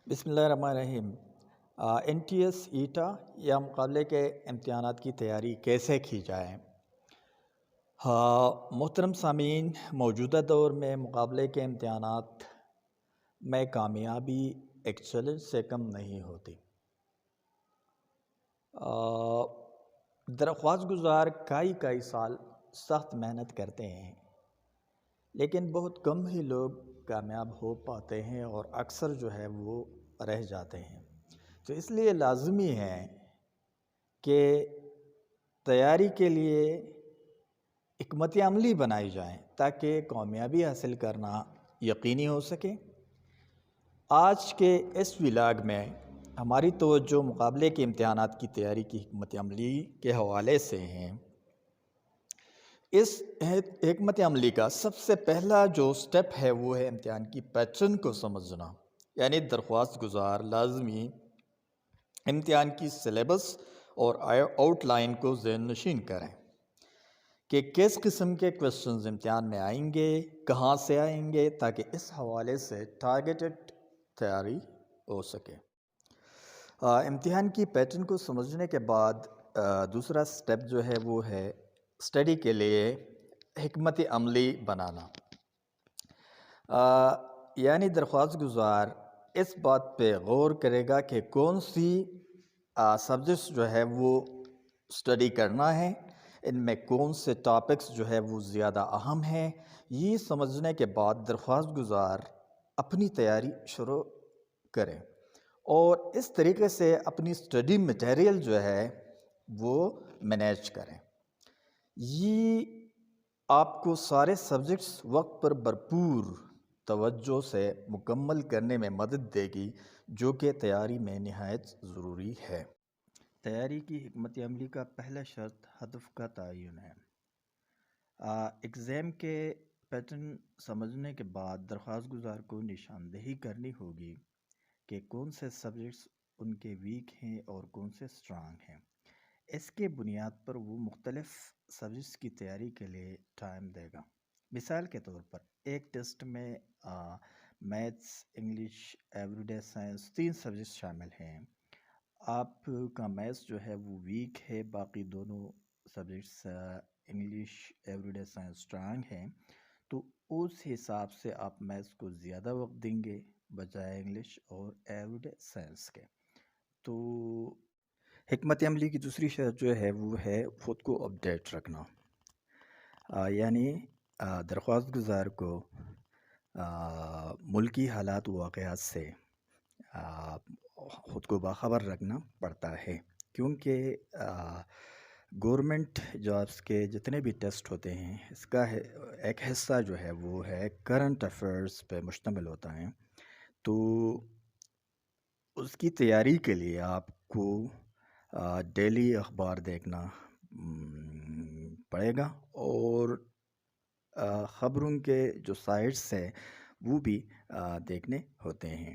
بسم اللہ الرحمن الرحیم۔ این ٹی ایس ایٹا یا مقابلے کے امتحانات کی تیاری کیسے کی جائے؟ محترم سامعین، موجودہ دور میں مقابلے کے امتحانات میں کامیابی ایک چیلنج سے کم نہیں ہوتی۔ درخواست گزار کئی سال سخت محنت کرتے ہیں، لیکن بہت کم ہی لوگ کامیاب ہو پاتے ہیں اور اکثر جو ہے وہ رہ جاتے ہیں۔ تو اس لیے لازمی ہے کہ تیاری کے لیے حکمت عملی بنائی جائیں تاکہ کامیابی حاصل کرنا یقینی ہو سکے۔ آج کے اس ولاگ میں ہماری توجہ مقابلے کے امتحانات کی تیاری کی حکمت عملی کے حوالے سے ہیں۔ اس حکمت عملی کا سب سے پہلا جو سٹیپ ہے وہ ہے امتحان کی پیٹرن کو سمجھنا، یعنی درخواست گزار لازمی امتحان کی سلیبس اور آؤٹ لائن کو ذہن نشین کریں کہ کس قسم کے کویسچنز امتحان میں آئیں گے، کہاں سے آئیں گے، تاکہ اس حوالے سے ٹارگیٹڈ تیاری ہو سکے۔ امتحان کی پیٹرن کو سمجھنے کے بعد دوسرا سٹیپ جو ہے وہ ہے اسٹڈی کے لیے حکمت عملی بنانا، یعنی درخواست گزار اس بات پہ غور کرے گا کہ کون سی سبجیکٹس جو ہے وہ اسٹڈی کرنا ہے، ان میں کون سے ٹاپکس جو ہے وہ زیادہ اہم ہیں۔ یہ سمجھنے کے بعد درخواست گزار اپنی تیاری شروع کرے اور اس طریقے سے اپنی اسٹڈی مٹیریل جو ہے وہ مینیج کریں۔ یہ آپ کو سارے سبجیکٹس وقت پر بھرپور توجہ سے مکمل کرنے میں مدد دے گی، جو کہ تیاری میں نہایت ضروری ہے۔ تیاری کی حکمت عملی کا پہلا شرط ہدف کا تعین ہے۔ ایگزام کے پیٹرن سمجھنے کے بعد درخواست گزار کو نشاندہی کرنی ہوگی کہ کون سے سبجیکٹس ان کے ویک ہیں اور کون سے اسٹرانگ ہیں۔ اس کے بنیاد پر وہ مختلف سبجیکٹس کی تیاری کے لیے ٹائم دے گا۔ مثال کے طور پر ایک ٹیسٹ میں maths, English, every day science 3 subjects شامل ہیں۔ آپ کا میتھس جو ہے وہ ویک ہے، باقی دونوں subjects English, every day science strong ہیں، تو اس حساب سے آپ میتھس کو زیادہ وقت دیں گے بجائے انگلش اور ایوری ڈے سائنس کے۔ تو حکمت عملی کی دوسری شرط جو ہے وہ ہے خود کو اپڈیٹ رکھنا، یعنی درخواست گزار کو ملکی حالات و واقعات سے خود کو باخبر رکھنا پڑتا ہے، کیونکہ گورنمنٹ جابس کے جتنے بھی ٹیسٹ ہوتے ہیں اس کا ایک حصہ جو ہے وہ ہے کرنٹ افیئرس پہ مشتمل ہوتا ہے۔ تو اس کی تیاری کے لیے آپ کو ڈیلی اخبار دیکھنا پڑے گا اور خبروں کے جو سائٹس ہیں وہ بھی دیکھنے ہوتے ہیں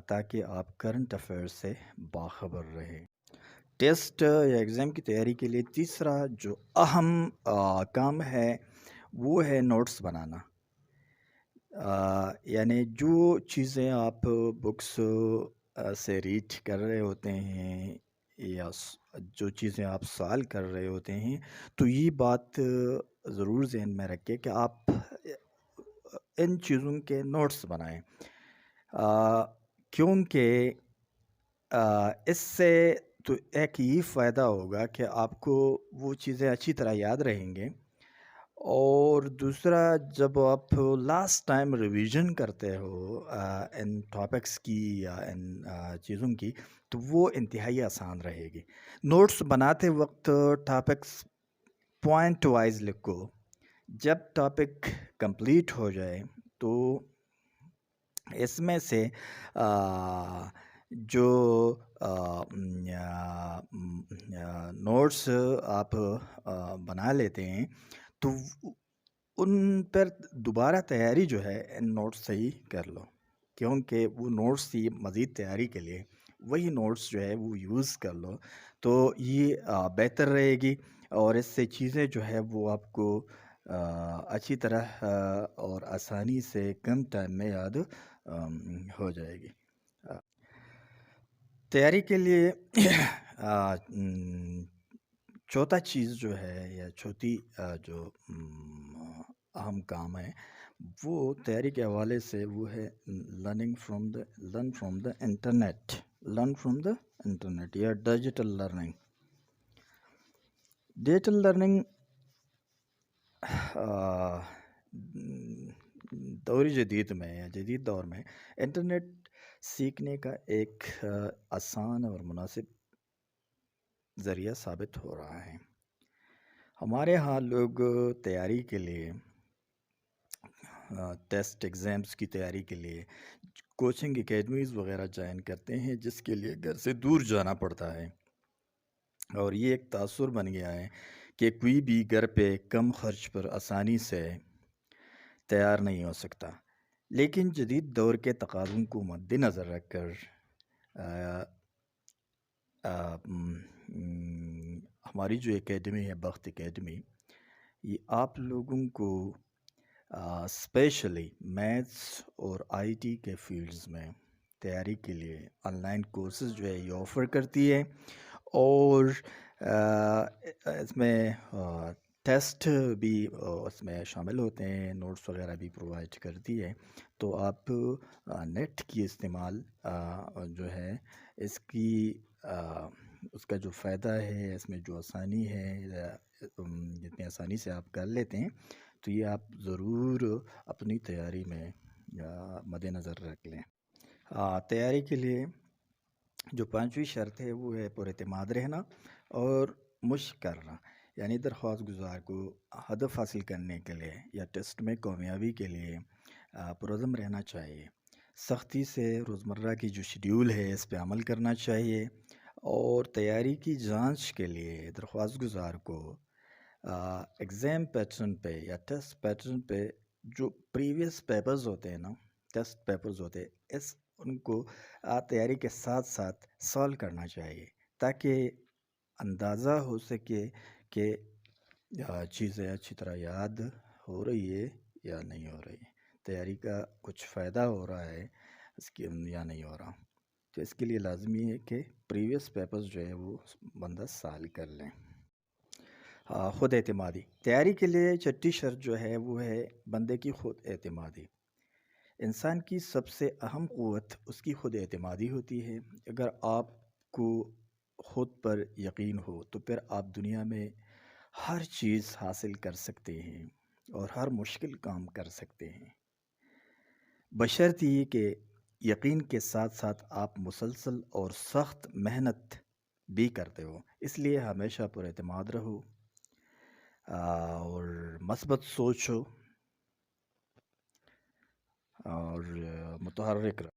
تاکہ آپ کرنٹ افیئر سے باخبر رہیں۔ ٹیسٹ یا ایگزام کی تیاری کے لیے تیسرا جو اہم کام ہے وہ ہے نوٹس بنانا، یعنی جو چیزیں آپ بکس سے ریڈ کر رہے ہوتے ہیں یا جو چیزیں آپ سوال کر رہے ہوتے ہیں، تو یہ بات ضرور ذہن میں رکھیں کہ آپ ان چیزوں کے نوٹس بنائیں، کیونکہ اس سے تو ایک یہ فائدہ ہوگا کہ آپ کو وہ چیزیں اچھی طرح یاد رہیں گے، اور دوسرا جب آپ لاسٹ ٹائم ریویژن کرتے ہو ان ٹاپکس کی یا ان چیزوں کی، تو وہ انتہائی آسان رہے گی۔ نوٹس بناتے وقت ٹاپکس پوائنٹ وائز لکھو، جب ٹاپک کمپلیٹ ہو جائے تو اس میں سے جو نوٹس آپ بنا لیتے ہیں تو ان پر دوبارہ تیاری جو ہے ان نوٹس سے ہی کر لو، کیونکہ وہ نوٹس ہی مزید تیاری کے لیے وہی نوٹس جو ہے وہ یوز کر لو، تو یہ بہتر رہے گی اور اس سے چیزیں جو ہے وہ آپ کو اچھی طرح اور آسانی سے کم ٹائم میں یاد ہو جائے گی۔ تیاری کے لیے چوتھا چیز جو ہے یا چوتھی جو اہم کام ہے وہ تیاری کے حوالے سے وہ ہے لرن فرام دا انٹرنیٹ یا ڈیجیٹل لرننگ دور جدید میں یا جدید دور میں انٹرنیٹ سیکھنے کا ایک آسان اور مناسب ذریعہ ثابت ہو رہا ہے۔ ہمارے ہاں لوگ تیاری کے لیے ٹیسٹ ایگزامس کی تیاری کے لیے کوچنگ اکیڈمیز وغیرہ جوائن کرتے ہیں، جس کے لیے گھر سے دور جانا پڑتا ہے، اور یہ ایک تاثر بن گیا ہے کہ کوئی بھی گھر پہ کم خرچ پر آسانی سے تیار نہیں ہو سکتا۔ لیکن جدید دور کے تقاضوں کو مد نظر رکھ کر ہماری جو اکیڈمی ہے بخت اکیڈمی، یہ آپ لوگوں کو اسپیشلی میتھس اور آئی ٹی کے فیلڈز میں تیاری کے لیے آن لائن کورسز جو ہے یہ آفر کرتی ہے، اور اس میں ٹیسٹ بھی اس میں شامل ہوتے ہیں، نوٹس وغیرہ بھی پرووائڈ کرتی ہے۔ تو آپ نیٹ کی استعمال جو ہے اس کا جو فائدہ ہے، اس میں جو آسانی ہے، جتنی آسانی سے آپ کر لیتے ہیں، تو یہ آپ ضرور اپنی تیاری میں مد نظر رکھ لیں۔ تیاری کے لیے جو پانچویں شرط ہے وہ ہے پر اعتماد رہنا اور مشق کرنا، یعنی درخواست گزار کو ہدف حاصل کرنے کے لیے یا ٹیسٹ میں کامیابی کے لیے پرعزم رہنا چاہیے، سختی سے روزمرہ کی جو شیڈیول ہے اس پہ عمل کرنا چاہیے، اور تیاری کی جانچ کے لیے درخواست گزار کو ایگزام پیٹرن پہ یا ٹیسٹ پیٹرن پہ جو پریویس پیپرز ہوتے ہیں نا، ٹیسٹ پیپرز ہوتے ہیں، ان کو تیاری کے ساتھ ساتھ سالو کرنا چاہیے، تاکہ اندازہ ہو سکے کہ چیزیں اچھی طرح یاد ہو رہی ہے یا نہیں ہو رہی ہے، تیاری کا کچھ فائدہ ہو رہا ہے اس کی یا نہیں ہو رہا۔ تو اس کے لیے لازمی ہے کہ پریویس پیپرز جو ہے وہ بندہ سال کر لیں۔ خود اعتمادی، تیاری کے لیے چھٹی شرط جو ہے وہ ہے بندے کی خود اعتمادی۔ انسان کی سب سے اہم قوت اس کی خود اعتمادی ہوتی ہے۔ اگر آپ کو خود پر یقین ہو تو پھر آپ دنیا میں ہر چیز حاصل کر سکتے ہیں اور ہر مشکل کام کر سکتے ہیں، بشرط یہ کہ یقین کے ساتھ ساتھ آپ مسلسل اور سخت محنت بھی کرتے ہو۔ اس لیے ہمیشہ پر اعتماد رہو اور مثبت سوچ ہو اور متحرک رہو۔